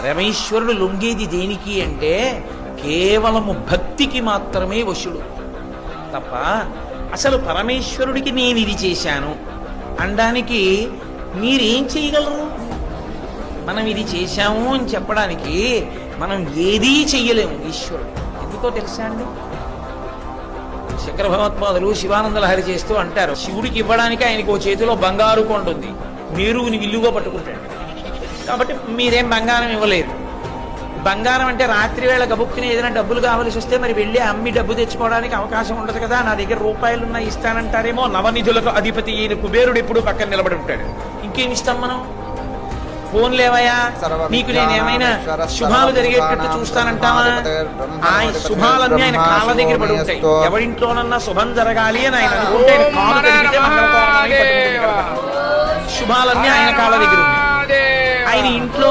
పరమేశ్వరుడు లొంగేది దేనికి అంటే కేవలము భక్తికి మాత్రమే వశుడు తప్ప అసలు పరమేశ్వరుడికి నేను ఇది చేశాను అనడానికి మీరేం చేయగలరు? మనం ఇది చేశాము అని చెప్పడానికి మనం ఏదీ చెయ్యలేము ఈశ్వరుడు. ఎందుకో తెలుసా అండి, శంకర భగవత్పాదులు శివానంద లహరి చేస్తూ అంటారు, శివుడికి ఇవ్వడానికి ఆయనకు ఓ చేతిలో బంగారు కొండ ఉంది, మేరుని విల్లుగా పట్టుకుంటాడు. కాబట్టి మీరేం బంగారం ఇవ్వలేరు. బంగారం అంటే రాత్రి వేళ గబుక్కుని ఏదైనా డబ్బులు కావాల్సి వస్తే మరి వెళ్ళి అమ్మి డబ్బు తెచ్చుకోవడానికి అవకాశం ఉండదు కదా. నా దగ్గర రూపాయలున్నా ఇస్తానంటారేమో. నవనిధులకు అధిపతి అయిన కుబేరుడు ఎప్పుడు పక్కన నిలబడి ఉంటాడు. ఇంకేమి ఇస్తాం మనం? ఫోన్ లేవయా, నీకు నేనేమైనా శుభాలు జరిగేటట్టు చూస్తానంటావా? ఆయన శుభాలన్నీ ఆయన కాళ్ళ దగ్గర పడి ఉంటాయి. ఎవరింట్లోనన్నా శుభం జరగాలి అని ఆయన అనుకుంటే శుభాలన్నీ ఆయన కాళ్ళ దగ్గర ఉంటాయి. ఆయన ఇంట్లో